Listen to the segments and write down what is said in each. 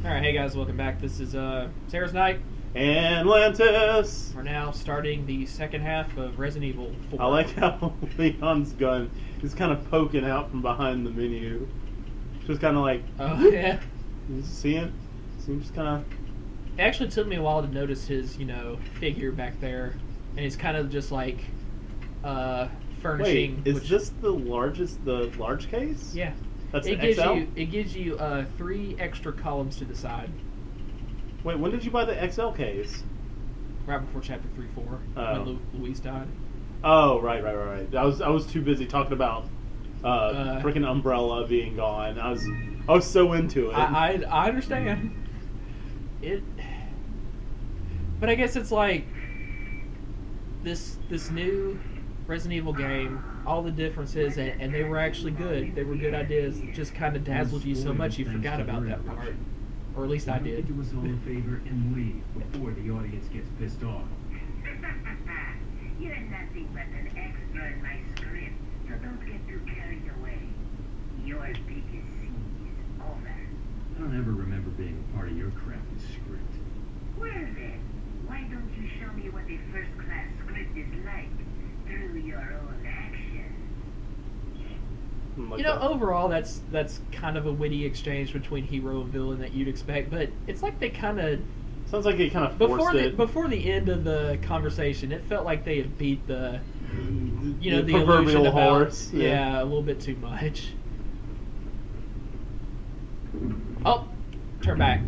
Alright, hey guys, welcome back. This is Sarah's Night. And Atlantis! We're now starting the second half of Resident Evil 4. I like how Leon's gun is kind of poking out from behind the menu. Just kind of like... Oh, yeah. You see it? Seems kind of... It actually took me a while to notice his, figure back there. And he's kind of just like, furnishing... Wait, is this the large case? Yeah. That's it the gives XL? It gives you 3 extra columns to the side. Wait, when did you buy the XL case? Right before Chapter 3-4, when Louise died. Oh, right. I was too busy talking about freaking Umbrella being gone. I was so into it. I understand. But I guess it's like this new Resident Evil game, all the differences, and they were actually good. They were good ideas. It just kind of dazzled you so much you forgot about that part. Or at least I did. Do us all a favor and leave before the audience gets pissed off. You're nothing but an extra in my script, so don't get too carried away. Your biggest scene is over. I don't ever remember being a part of your crappy script. Well then, why don't you show me what a first-class script is like through your own action? Like Overall, that's kind of a witty exchange between hero and villain that you'd expect, but it's like they kind of... Sounds like it kind of forced it. Before the end of the conversation, it felt like they had beat the proverbial illusion about, horse. Yeah, a little bit too much. Oh, turn back.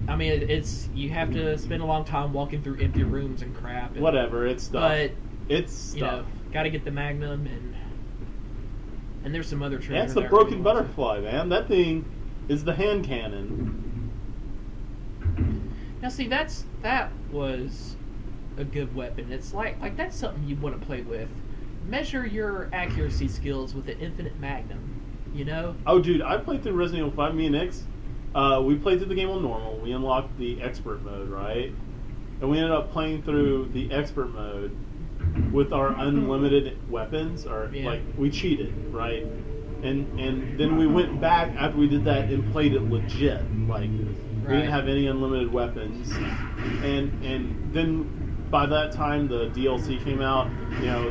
It's you have to spend a long time walking through empty rooms and crap. And, Whatever, it's stuff. But it's stuff. Gotta get the Magnum and there's some other treasure. That's the broken butterfly, man. That thing is the hand cannon. Now, see, that was a good weapon. It's like that's something you want to play with. Measure your accuracy skills with an infinite Magnum. Oh, dude, I played through Resident Evil 5. Me and X, we played through the game on normal. We unlocked the expert mode, right? And we ended up playing through the expert mode with our unlimited weapons, we cheated, right? And then we went back after we did that and played it legit. We didn't have any unlimited weapons, and then by that time the DLC came out.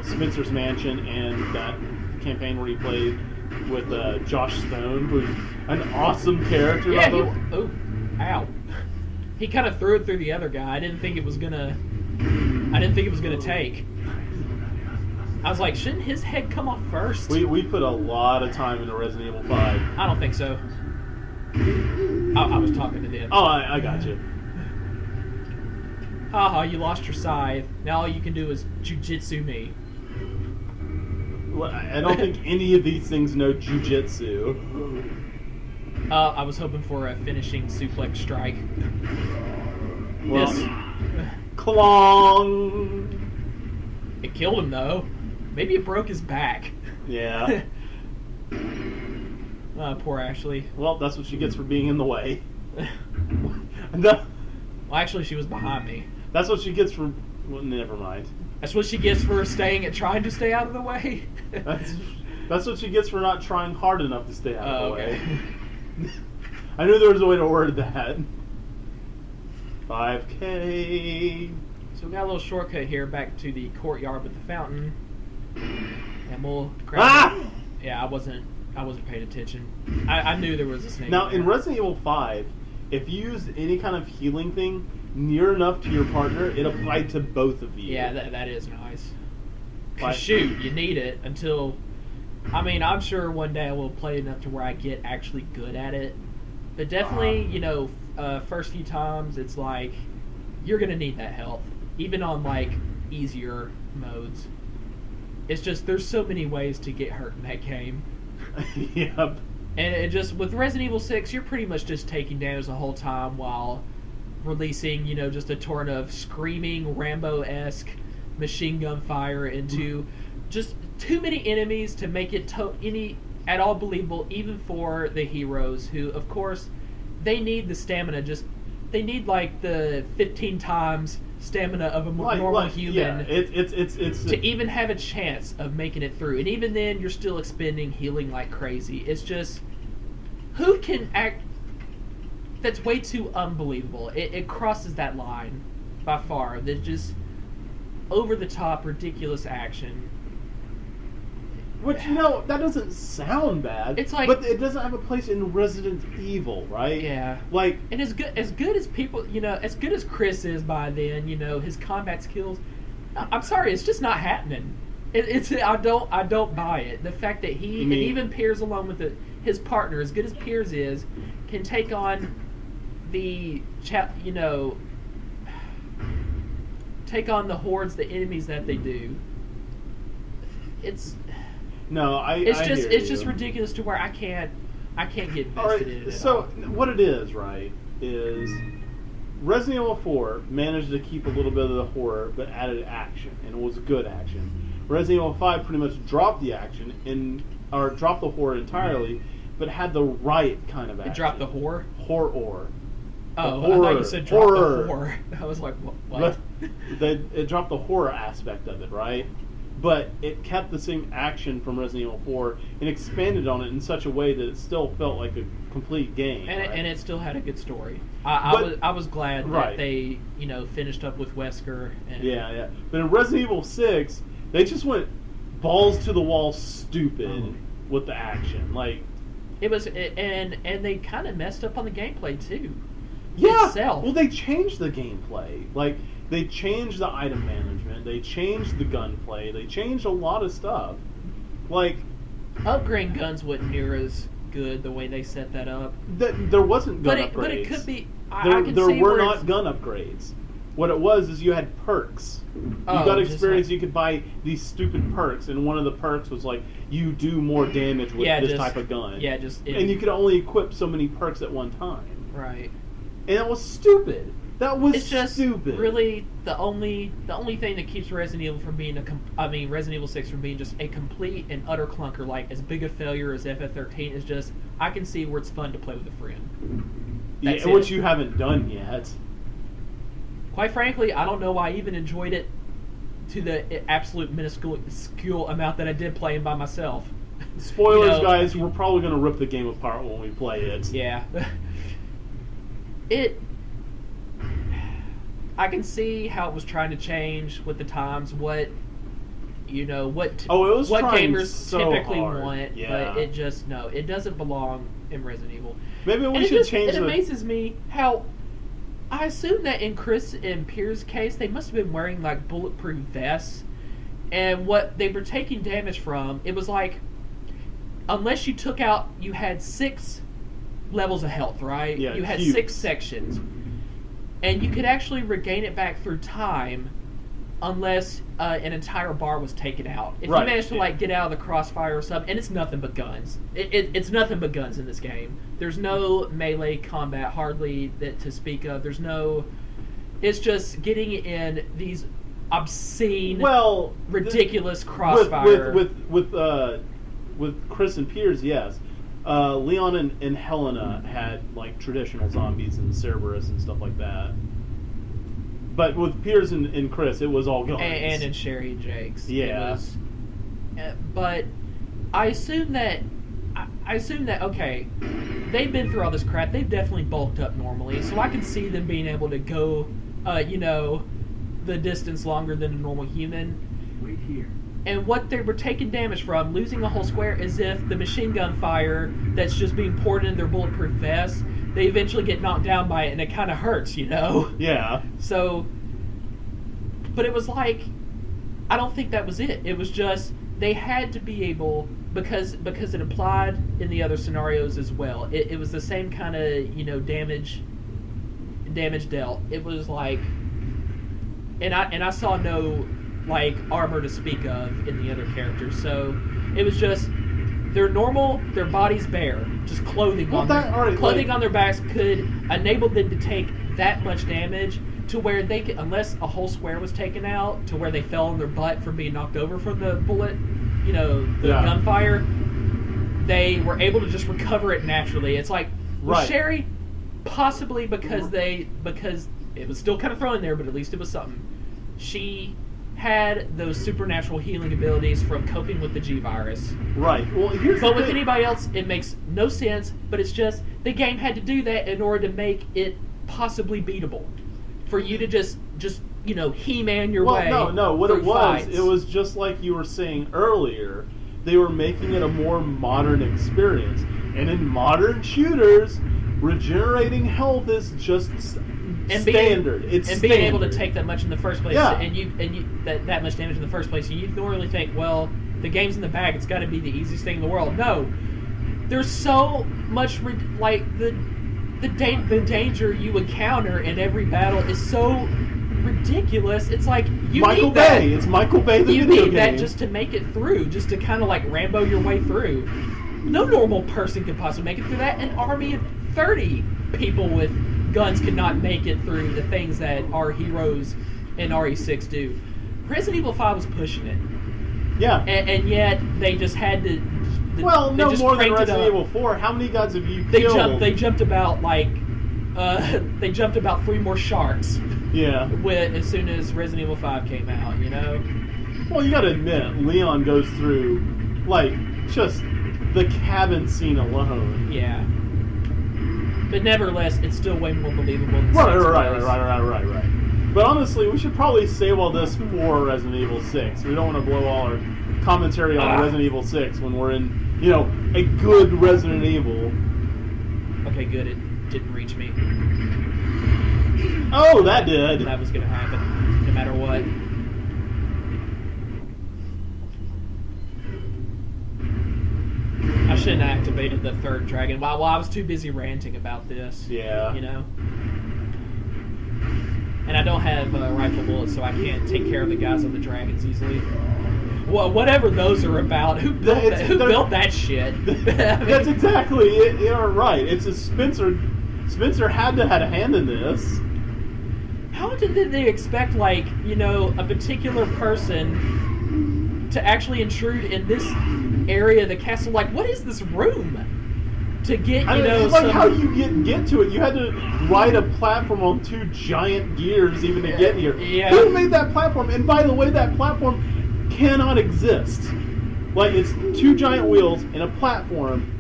Spencer's Mansion and that campaign where he played with Josh Stone, who's an awesome character. Yeah, ow! He kind of threw it through the other guy. I didn't think it was gonna take. I was like, shouldn't his head come off first? We put a lot of time into Resident Evil 5. I don't think so. I was talking to them. Oh, I got you. Haha, you lost your scythe. Now all you can do is jujitsu me. Well, I don't think any of these things know jujitsu. I was hoping for a finishing suplex strike. Well, Clong! It killed him, though. Maybe it broke his back. Yeah. Poor Ashley. Well, that's what she gets for being in the way. Well, actually, she was behind me. That's what she gets for... Well, never mind. That's what she gets for trying to stay out of the way? That's what she gets for not trying hard enough to stay out of the okay. way. I knew there was a way to word that. 5K. So we got a little shortcut here back to the courtyard with the fountain. And we'll grab it. Yeah, I wasn't paying attention. I knew there was a snake. Now, in Resident Evil 5, if you used any kind of healing thing near enough to your partner, it applied to both of you. Yeah, that is nice. 'Cause shoot, you need it until... I'm sure one day I will play enough to where I get actually good at it. But definitely, first few times, it's like, you're going to need that health. Even on, easier modes. It's just, there's so many ways to get hurt in that game. Yep. And it just, with Resident Evil 6, you're pretty much just taking damage the whole time while releasing, just a torrent of screaming, Rambo-esque machine gun fire into just too many enemies to make it at all believable, even for the heroes who, of course, they need the stamina. They need the 15 times stamina of a normal human. Yeah, it's to even have a chance of making it through. And even then, you're still expending healing like crazy. It's just, who can that's way too unbelievable. It crosses that line by far. There's just over the top, ridiculous action. Which, that doesn't sound bad. It's like, but it doesn't have a place in Resident Evil, right? Yeah. Like, and as good as people, as good as Chris is by then, his combat skills. I'm sorry, it's just not happening. I don't buy it. The fact that he and even Piers, along with his partner, as good as Piers is, can take on take on the hordes, the enemies that they do. It's just ridiculous to where I can't get invested in it at all. What it is, right, is Resident Evil 4 managed to keep a little bit of the horror but added action, and it was good action. Resident Evil 5 pretty much dropped the action or dropped the horror entirely, but had the right kind of action. It dropped the horror? Horror. Oh, horror. I thought you said drop the horror. I was like, what? It dropped the horror aspect of it, right? But it kept the same action from Resident Evil 4 and expanded on it in such a way that it still felt like a complete game. And it still had a good story. I was glad that they finished up with Wesker. Yeah. But in Resident Evil 6, they just went balls to the wall stupid with the action. Like, it was, and they kind of messed up on the gameplay too. Yeah. Itself. Well, they changed the gameplay. Like, they changed the item management. They changed the gunplay. They changed a lot of stuff. Like, upgrading guns wasn't near as good the way they set that up. There wasn't gun upgrades. But it could be. There were not gun upgrades. What it was is you had perks. You got experience. You could buy these stupid perks, and one of the perks was like you do more damage with this type of gun. Yeah, and you could only equip so many perks at one time. Right. And that was stupid. That was stupid. Really, the only thing that keeps Resident Evil from being Resident Evil 6 from being just a complete and utter clunker, like as big a failure as FF13, is just I can see where it's fun to play with a friend. That's which you haven't done yet. Quite frankly, I don't know why I even enjoyed it to the absolute minuscule amount that I did playing by myself. Spoilers, guys. We're probably going to rip the game apart when we play it. Yeah. I can see how it was trying to change with the times, what gamers typically want, but it just it doesn't belong in Resident Evil. Maybe we should change. It amazes me how I assume that in Chris and Piers' case, they must have been wearing like bulletproof vests, and what they were taking damage from, it was like unless you took out, you had 6 levels of health, right? Yeah, you had huge. 6 sections. And you could actually regain it back through time unless an entire bar was taken out. If you managed to like get out of the crossfire or something, and it's nothing but guns. It's nothing but guns in this game. There's no melee combat hardly to speak of. There's no... It's just getting in these obscene, ridiculous crossfire. With Chris and Piers, yes. Leon and Helena had like traditional zombies and Cerberus and stuff like that. But with Piers and Chris, it was all guns. And in Sherry and Jake's. Yeah. But I assume that okay, they've been through all this crap. They've definitely bulked up normally, so I can see them being able to go, the distance longer than a normal human. Wait here. And what they were taking damage from, losing a whole square, is if the machine gun fire that's just being poured into their bulletproof vests, they eventually get knocked down by it, and it kind of hurts, Yeah. So, but it was like, I don't think that was it. It was just, they had to be able, because it applied in the other scenarios as well. It was the same kind of, damage dealt. It was like, and I saw no... like armor to speak of in the other characters, so it was just they're normal, their bodies bare, just clothing on their backs could enable them to take that much damage to where they could, unless a whole square was taken out, to where they fell on their butt from being knocked over from the bullet, gunfire, they were able to just recover it naturally. It's like Sherry, possibly because it was still kind of thrown there, but at least it was something. She had those supernatural healing abilities from coping with the G virus. Right. Well, here's But the with thing. anybody else, it makes no sense. But it's just the game had to do that in order to make it possibly beatable, for you to just He-Man your way. No. What through it was, fights. it was just like you were saying earlier. They were making it a more modern experience, and in modern shooters, regenerating health is just standard. It's and standard. being able to take that much in the first place, Yeah. and you that much damage in the first place, and you normally think, well, the game's in the bag. It's got to be the easiest thing in the world. No, there's so much the danger you encounter in every battle is so ridiculous. It's like you Michael need that. Bay. It's Michael Bay the You video need game. that just to make it through, just to kind of like Rambo your way through. No normal person could possibly make it through that. An army of 30 people with guns could not make it through the things that our heroes in RE6 do. Resident Evil 5 was pushing it, Yeah. and yet they just had to. Well, they no just more than cranked it Resident up. Evil 4. How many guys have you They killed? jumped about like they jumped about 3 more sharks Yeah. as soon as Resident Evil 5 came out. You know. Well, you gotta admit, Leon goes through, like, just the cabin scene alone. Yeah. But nevertheless, it's still way more believable than Right. 6 was. But honestly, we should probably save all this for Resident Evil 6. We don't want to blow all our commentary on Resident Evil 6 when we're in, a good Resident Evil. Okay, good. It didn't reach me. Oh, that did. That was going to happen, no matter what. I shouldn't have activated the third dragon. Well, I was too busy ranting about this. Yeah. You know? And I don't have rifle bullets, so I can't take care of the guys on the dragons easily. Well, whatever those are about. Who built that? Who built that shit? I mean, That's exactly it. You're right. It's a Spencer. Spencer had to have a hand in this. How did they expect, like, a particular person to actually intrude in this area of the castle? Like, what is this room? To get, it's like how you get to it. You had to ride a platform on 2 giant gears even to get here. Yeah. Who made that platform? And by the way, that platform cannot exist. Like, it's 2 giant wheels and a platform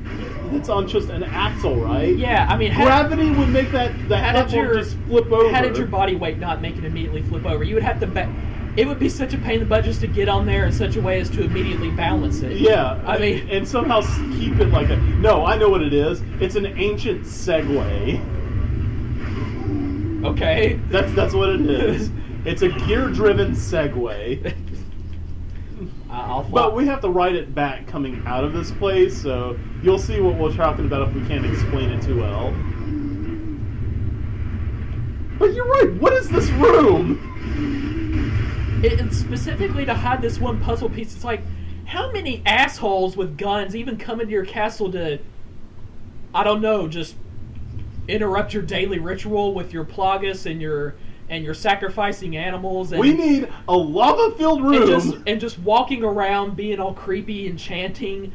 that's on just an axle, right? Yeah, I mean, gravity would make that platform just flip over. How did your body weight not make it immediately flip over? You would have to. It would be such a pain in the butt just to get on there in such a way as to immediately balance it. Yeah, I mean, and somehow keep it like a. No, I know what it is. It's an ancient Segway. Okay. That's what it is. It's a gear-driven Segway. But we have to ride it back coming out of this place, so you'll see what we're talking about if we can't explain it too well. But you're right. What is this room? It's specifically to hide this one puzzle piece. It's like, how many assholes with guns even come into your castle to, I don't know, just interrupt your daily ritual with your plagas and your sacrificing animals? And, We need a lava-filled room. and just walking around being all creepy and chanting.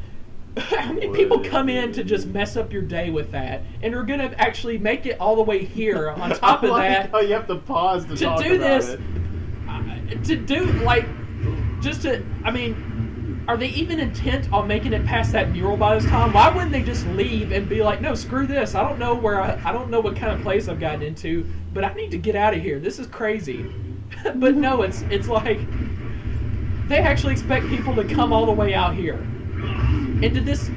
How many people come in to just mess up your day with that, and are going to actually make it all the way here on top of that? Oh, you have to pause to talk do about this. it. To do, like, just to, I mean, are they even intent on making it past that mural by this time? Why wouldn't they just leave and be like, no, screw this. I don't know I don't know what kind of place I've gotten into, but I need to get out of here. This is crazy. But no, it's like, they actually expect people to come all the way out here into this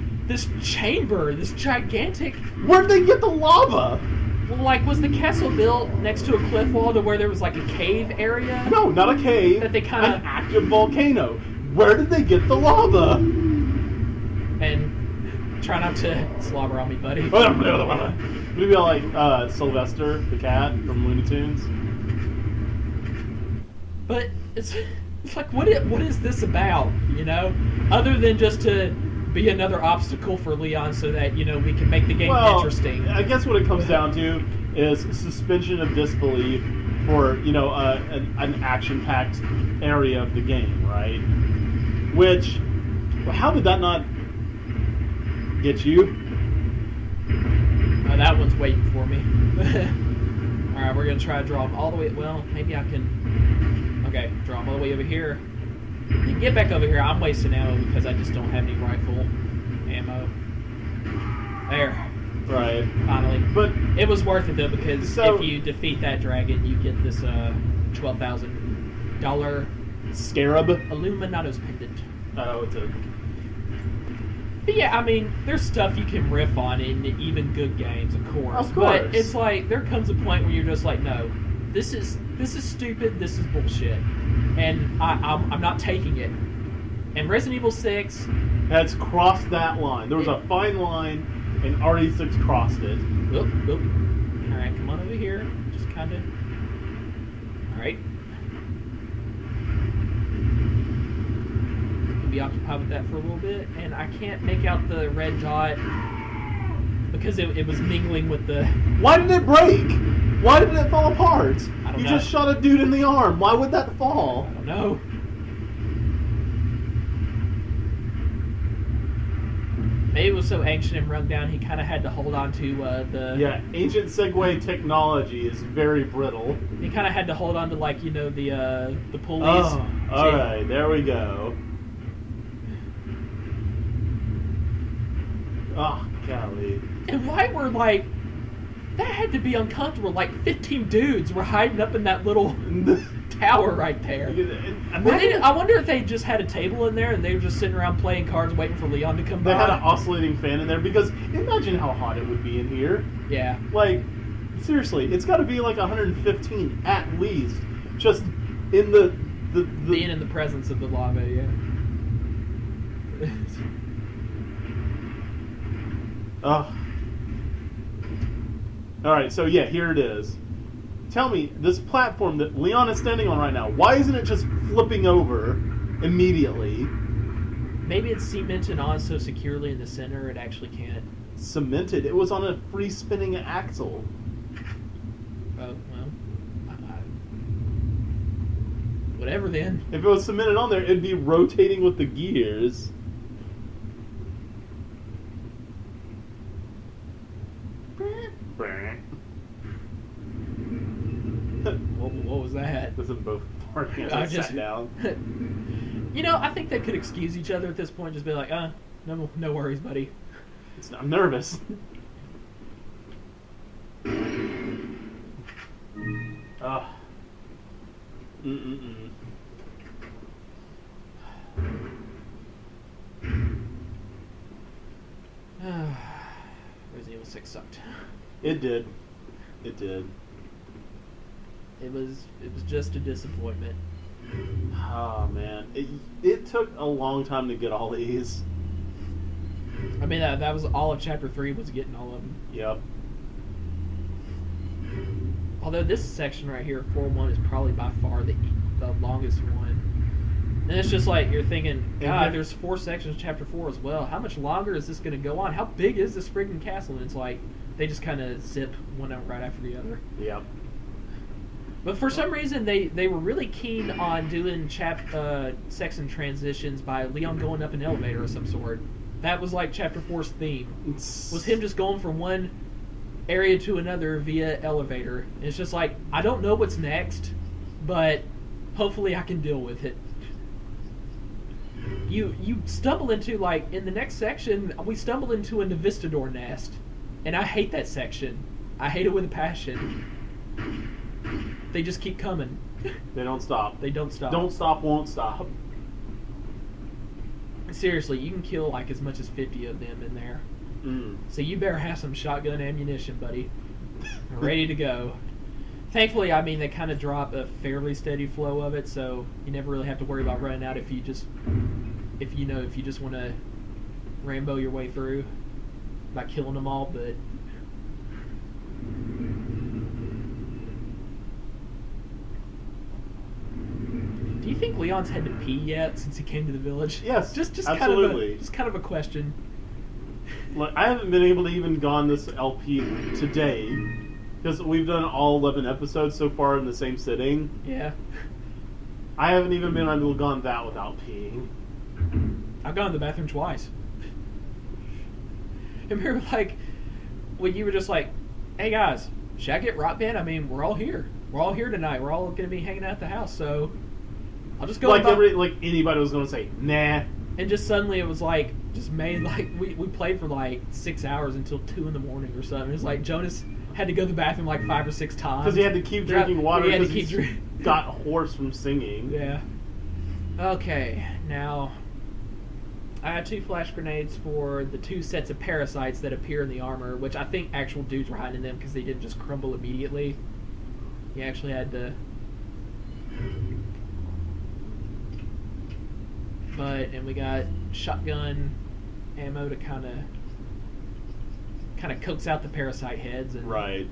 chamber, this gigantic. Where'd they get the lava? Well, like, was the castle built next to a cliff wall to where there was like a cave area? No, not a cave. That they kinda- An active volcano. Where did they get the lava? And try not to slobber on me, buddy. Maybe like Sylvester the cat from Looney Tunes. But it's like, what is this about? Other than just to be another obstacle for Leon, so that we can make the game interesting. I guess what it comes down to is suspension of disbelief for an action-packed area of the game, right? Which, how did that not get you? That one's waiting for me. All right, we're gonna try to draw them all the way. Well, maybe I can. Okay, draw them all the way over here. Then get back over here. I'm wasting ammo because I just don't have any rifle ammo. There. Right. Finally. But It was worth it though because So- if you defeat that dragon, you get this $12,000 Scarab. Illuminatus pendant. Oh, it's a. But yeah, I mean, there's stuff you can riff on in even good games, of course. Of course. But it's like there comes a point where you're just like, no, this is stupid. This is bullshit, and I'm not taking it. And Resident Evil 6, Has crossed that line. There was a fine line, and RE6 crossed it. All right, come on over here. Just kind of. All right. Be occupied with that for a little bit, and I can't make out the red dot because it was mingling with the. Why did it break? Why did it fall apart? I don't You know. just shot a dude in the arm. Why would that fall? I don't know. Maybe it was so ancient and run down, he kind of had to hold on to the. Yeah, ancient Segway technology is very brittle. He kind of had to hold on to the pulleys. Oh, all right, there we go. Oh, golly. And why were like that had to be uncomfortable? Like 15 dudes were hiding up in that little tower right there. I wonder if they just had a table in there and they were just sitting around playing cards, waiting for Leon to come They by. had an oscillating fan in there because imagine how hot it would be in here. Yeah. Like, seriously, it's got to be like 115 at least, just in the Being in the presence of the lava, yeah. Ugh. All right, so yeah, here it is. Tell me, this platform that Leon is standing on right now, why isn't it just flipping over immediately? Maybe it's cemented on so securely in the center it actually can't. Cemented. It was on a free spinning axle. Oh well. Whatever then. If it was cemented on there, it'd be rotating with the gears. What was that? This is both parking as I I just- sat down. You know, I think they could excuse each other at this point. Just be like, no worries, buddy. I'm nervous. Ugh. Mm-mm-mm. Resident Evil 6 sucked. It did. It did. It was just a disappointment. Oh man, it took a long time to get all these. I mean, that was all of Chapter 3 was getting all of them. Yep. Although this section right here, 4-1, is probably by far the longest one. And it's just like, you're thinking, God, there's 4 sections of Chapter 4 as well. How much longer is this going to go on? How big is this friggin' castle? And it's like, they just kind of zip one out right after the other. Yep. But for some reason, they were really keen on doing section transitions by Leon going up an elevator of some sort. That was like Chapter 4's theme. Was him just going from one area to another via elevator. And it's just like, I don't know what's next, but hopefully I can deal with it. You stumble into, like, in the next section, we stumble into a Navistador nest. And I hate that section. I hate it with a passion. They just keep coming. They don't stop. They don't stop. Don't stop, won't stop. Seriously, you can kill like as much as 50 of them in there. Mm. So you better have some shotgun ammunition, buddy. Ready to go. Thankfully, I mean, they kind of drop a fairly steady flow of it, so you never really have to worry about running out if you just want to Rambo your way through by killing them all, but do you think Leon's had to pee yet since he came to the village? Yes, just absolutely. kind of a question. Like, I haven't been able to even gone this LP today because we've done all 11 episodes so far in the same sitting. Yeah. I haven't even been able to gone that without peeing. I've gone to the bathroom twice. Remember, like, when you were just like, hey guys, should I get Rock Band? I mean, we're all here. We're all here tonight. We're all going to be hanging out at the house, so I'll just go like about- anybody was going to say, nah. And just suddenly it was like, just made like, we played for like 6 hours until 2 in the morning or something. It was like Jonas had to go to the bathroom like 5 or 6 times. Because he had to keep drinking water He had to because keep he got hoarse from singing. Yeah. Okay, now I had 2 flash grenades for the 2 sets of parasites that appear in the armor, which I think actual dudes were hiding in them because they didn't just crumble immediately. You actually had to... And we got shotgun ammo to kind of coax out the parasite heads. And, Right.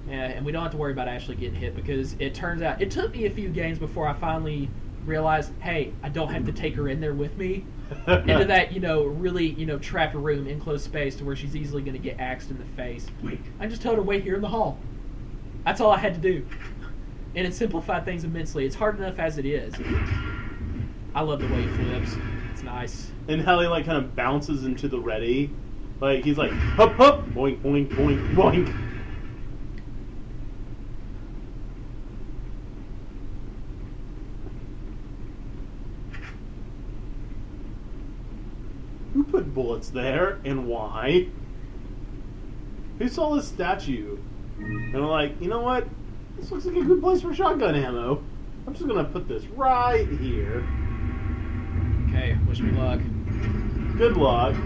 Yeah, and we don't have to worry about actually getting hit because it turns out... It took me a few games before I finally realized, hey, I don't have to take her in there with me. Into that, really, trapped room, enclosed space to where she's easily going to get axed in the face. Wait. I just told her, wait here in the hall. That's all I had to do. And it simplified things immensely. It's hard enough as it is. I love the way he flips. It's nice. And how he kind of bounces into the ready. Like he's like hup hup boink boink boink boink. Who put bullets there and why? Who saw this statue? And I'm like, you know what? This looks like a good place for shotgun ammo. I'm just gonna put this right here. Okay, wish me luck. Good luck.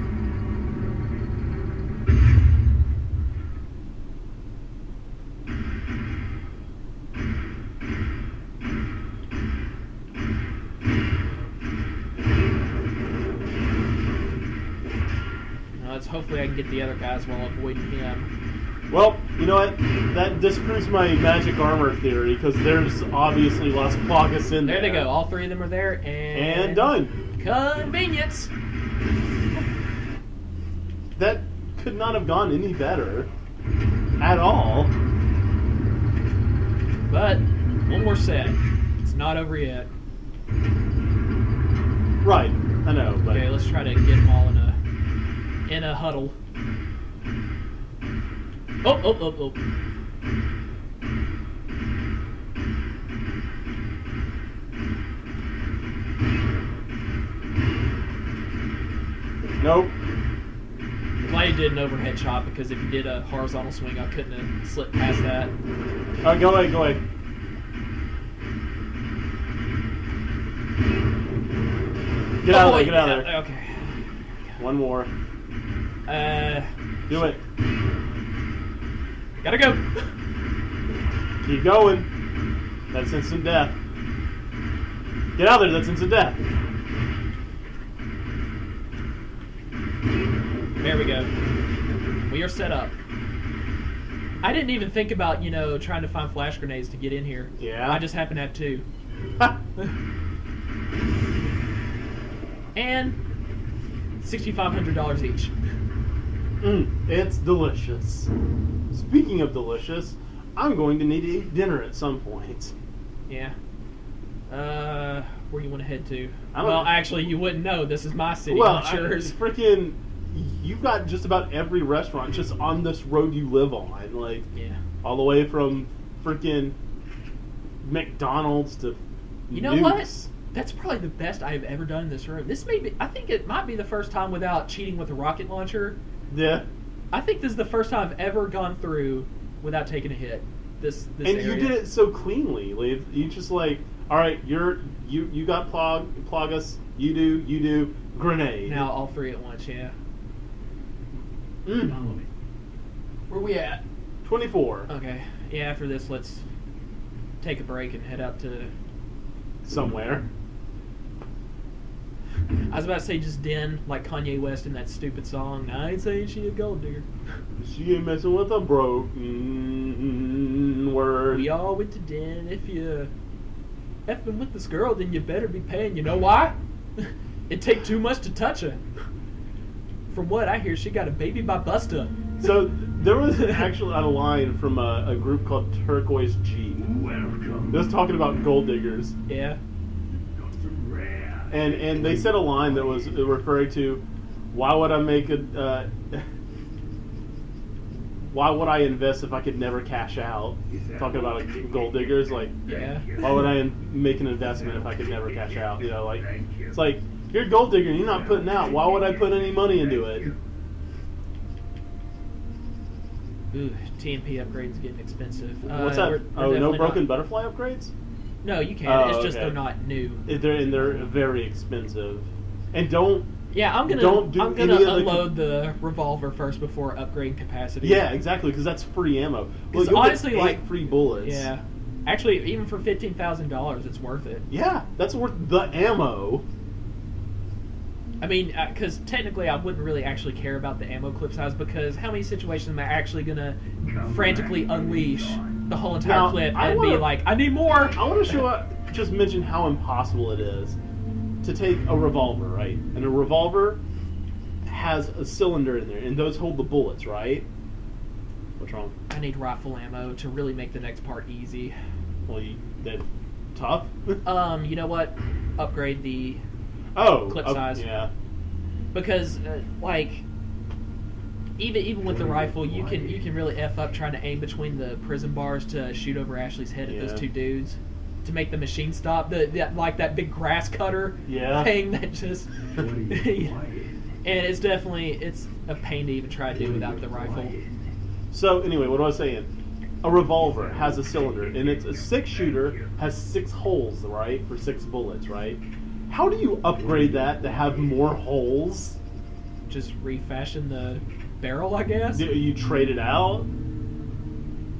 Hopefully I can get the other guys while avoiding him. Well, you know what? That disproves my magic armor theory, because there's obviously Las Plagas in there. There they go. All 3 of them are there, And done. Convenience! That could not have gone any better. At all. But, one more set. It's not over yet. Right. I know, but... Okay, let's try to get them all in a huddle. Oh. Nope. Glad he did an overhead shot, because if he did a horizontal swing, I couldn't have slipped past that. Go away. Get out of there. Okay. One more. Do it. Gotta go. Keep going. That's instant death. Get out of there, that's instant death. There we go. We are set up. I didn't even think about, trying to find flash grenades to get in here. Yeah. I just happen to have 2. And $6,500 each. It's delicious. Speaking of delicious, I'm going to need to eat dinner at some point. Yeah. Where you want to head to? I don't Well, know. actually, you wouldn't know. This is my city, Well, not yours. freaking, you've got just about every restaurant just on this road you live on. Like, Yeah. all the way from freaking McDonald's to You know Nukes. what? That's probably the best I have ever done in this room. I think it might be the first time without cheating with a rocket launcher. Yeah. I think this is the first time I've ever gone through without taking a hit. This And area. you did it so cleanly. Like, you just all right, you got Plagas, you do, grenade. Now all 3 at once, yeah. Follow me. Where we at? 24. Okay. Yeah, after this, let's take a break and head out to... Somewhere. I was about to say just den, like Kanye West in that stupid song. I ain't saying she a gold digger. She ain't messing with a broken word. We all went to den. If you effing with this girl, then you better be paying. You know why? It take too much to touch her. From what I hear, she got a baby by Busta. So there was actually a line from a group called Turquoise G. Welcome. It was talking about gold diggers, Yeah. Got some rare. and they said a line that was referring to, why would I make a why would I invest if I could never cash out? Talking about like, gold diggers, like, Yeah. why would I make an investment if I could never cash out? You know, like, it's like, you're a gold digger and you're not putting out. Why would I put any money into it? Ooh, TMP upgrades getting expensive. What's that? We're Oh, no definitely broken not- butterfly upgrades? No, you can. Oh, It's just okay. they're not new. They're very expensive. And don't. Yeah, I'm Don't do gonna any of the unload the revolver first before upgrading capacity. Yeah, exactly, because that's free ammo. 'Cause you'll honestly, get 8 like- free bullets. Yeah. Actually, even for $15,000, it's worth it. Yeah, that's worth the ammo. I mean, because technically I wouldn't really actually care about the ammo clip size, because how many situations am I actually going to frantically unleash the whole entire Now, clip I and be wanna- like, I need more! I want to just mention how impossible it is to take a revolver, right? And a revolver has a cylinder in there, and those hold the bullets, right? What's wrong? I need rifle ammo to really make the next part easy. Well, they're tough. You know what? Upgrade the... Oh, clip size. Yeah. Because, like... Even with the rifle, you can really F up trying to aim between the prison bars to shoot over Ashley's head at Yeah. those two dudes. To make the machine stop. Like that big grass cutter Yeah. thing that just... And it's definitely a pain to even try to do without the rifle. So anyway, what I was saying, a revolver has a cylinder, and it's a 6-shooter has 6 holes, right, for 6 bullets, right? How do you upgrade that to have more holes? Just refashion the barrel, I guess. Do you trade it out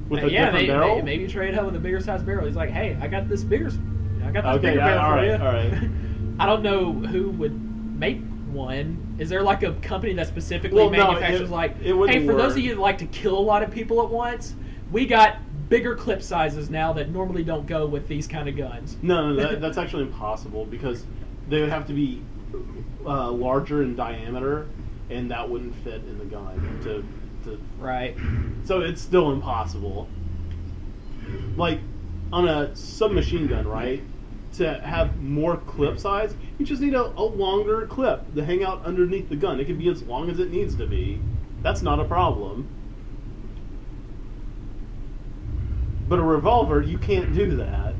with a Yeah, different barrel? maybe trade out with a bigger size barrel. He's like, hey, I got this bigger. I got this Okay, bigger barrel all for right, you. all right. I don't know who would make one. Is there like a company that specifically Well, no, manufactures it wouldn't hey, for those work. of you that like to kill a lot of people at once, we got bigger clip sizes now that normally don't go with these kind of guns. No, that's actually impossible because they would have to be larger in diameter, and that wouldn't fit in the gun. Right. So it's still impossible. Like on a submachine gun, right? To have more clip size, you just need a longer clip to hang out underneath the gun. It can be as long as it needs to be. That's not a problem. But a revolver, you can't do that.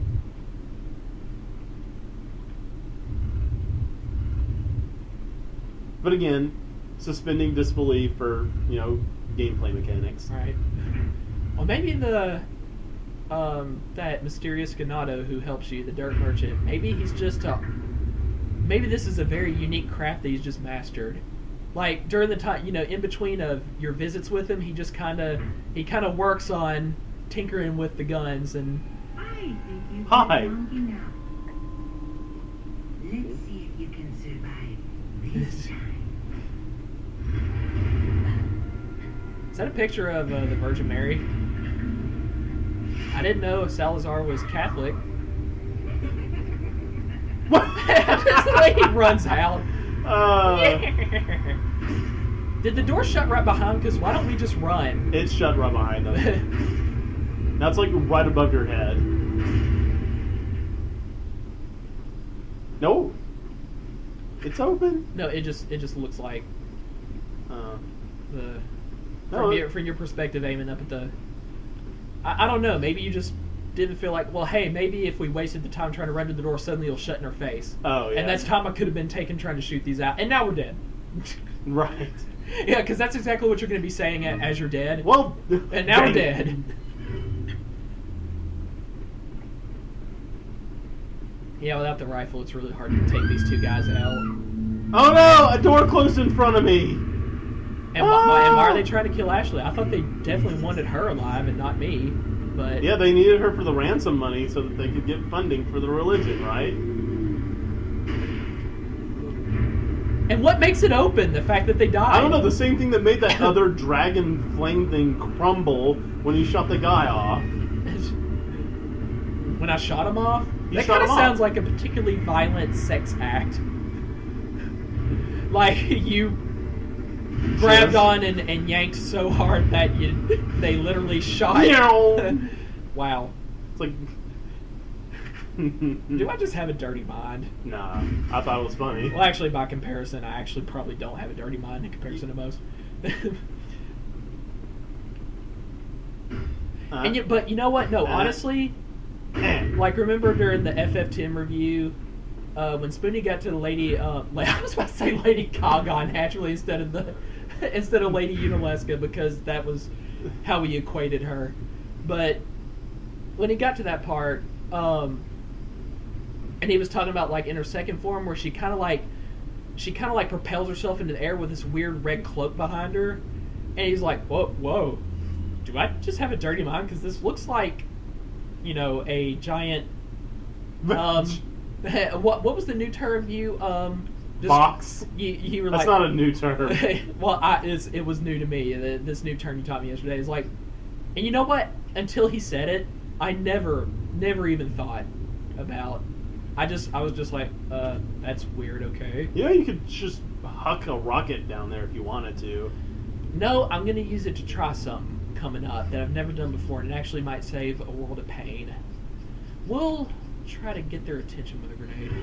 But again, suspending disbelief for, gameplay mechanics. Right. Well, maybe that mysterious Ganado who helps you, the dirt merchant, maybe he's just maybe this is a very unique craft that he's just mastered. Like during the time, in between of your visits with him, he kind of works on tinkering with the guns and. I think you've Hi. been long enough. Let's see if you can survive this time. Is that a picture of the Virgin Mary? I didn't know Salazaar was Catholic. What? Just the way he runs out. Did the door shut right behind? Because why don't we just run? It's shut right behind us. That's like right above your head. No. It's open. No, it just looks like the No, from your perspective, aiming up at the. I don't know. Maybe you just didn't feel like, well, hey, maybe if we wasted the time trying to run to the door, suddenly it'll shut in our face. Oh, yeah. And that's time I could have been taken trying to shoot these out, and now we're dead. Right. Yeah, because that's exactly what you're going to be saying as you're dead. Well, and now we're dang it. dead. Yeah, without the rifle, it's really hard to take these two guys out. Oh no! A door closed in front of me. And why are they trying to kill Ashley? I thought they definitely wanted her alive and not me. But Yeah, they needed her for the ransom money so that they could get funding for the religion, right? And what makes it open? The fact that they died. I don't know, the same thing that made that other dragon flame thing crumble when you shot the guy off. When I shot him off? You That shot kind of him off. sounds like a particularly violent sex act. Like you grabbed Yes. on and yanked so hard that they literally shot. Meow. Wow. It's like... Do I just have a dirty mind? Nah, I thought it was funny. Well, actually, by comparison, I actually probably don't have a dirty mind in comparison to most. But you know what? No, honestly, like remember during the FF10 review, when Spoonie got to the lady, I was about to say Lady Gaga naturally instead of Lady Unalesca because that was how we equated her. But when he got to that part, and he was talking about like in her second form where she kind of like propels herself into the air with this weird red cloak behind her, and he's like, whoa, do I just have a dirty mind? Because this looks like, a giant. What was the new term you box? You were That's like, not a new term. Well, it was new to me. This new term you taught me yesterday is like, and you know what? Until he said it, I never even thought about. I was just like, that's weird. Okay. Yeah, you could just huck a rocket down there if you wanted to. No, I'm gonna use it to try something coming up that I've never done before, and it actually might save a world of pain. We'll try to get their attention with a grenade.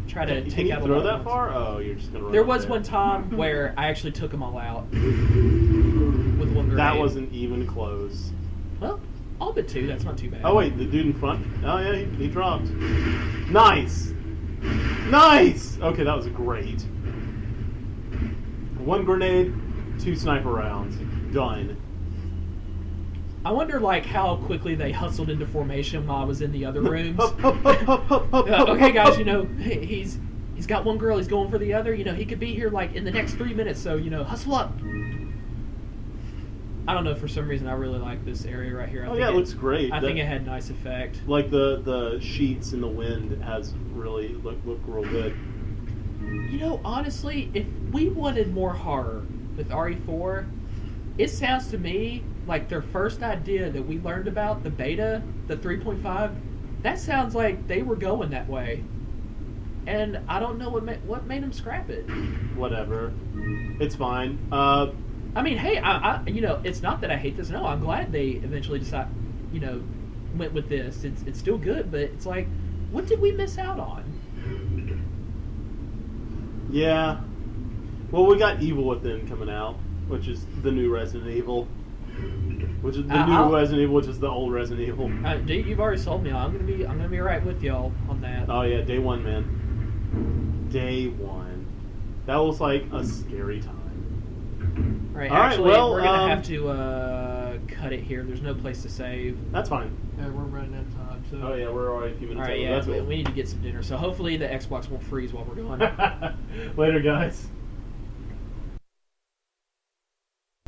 Try to take out a throw lot that of far? Oh, you're just gonna run There up was there. one time where I actually took them all out with one grenade. That wasn't even close. Well, all but two. That's not too bad. Oh wait, the dude in front? Oh yeah, he dropped. Nice! Okay, that was great. One grenade, 2 sniper rounds. Done. I wonder, like, how quickly they hustled into formation while I was in the other rooms. Okay, Okay, guys, he's got one girl. He's going for the other. He could be here like in the next 3 minutes. So hustle up. I don't know. For some reason, I really like this area right here. Oh yeah, it looks great. I think it had nice effect. Like the sheets in the wind has really look real good. Honestly, if we wanted more horror with RE4, it sounds to me like their first idea that we learned about, the beta, the 3.5, that sounds like they were going that way. And I don't know what made them scrap it. Whatever. It's fine. I mean, hey, I it's not that I hate this. No, I'm glad they eventually went with this. It's still good, but it's like, what did we miss out on? Yeah. Well, we got Evil Within coming out, which is the new Resident Evil. Which is the new Resident Evil, which is the old Resident Evil. Dude, you've already sold me. I'm gonna be right with y'all on that. Oh yeah, day one, man. Day one. That was like a scary time. Right. All right, Actually, well, we're gonna have to cut it here. There's no place to save. That's fine. We're running out of time. So. Oh yeah, we're already a few All minutes right. over. Yeah, That's cool. we need to get some dinner. So hopefully the Xbox won't freeze while we're gone. Later, guys.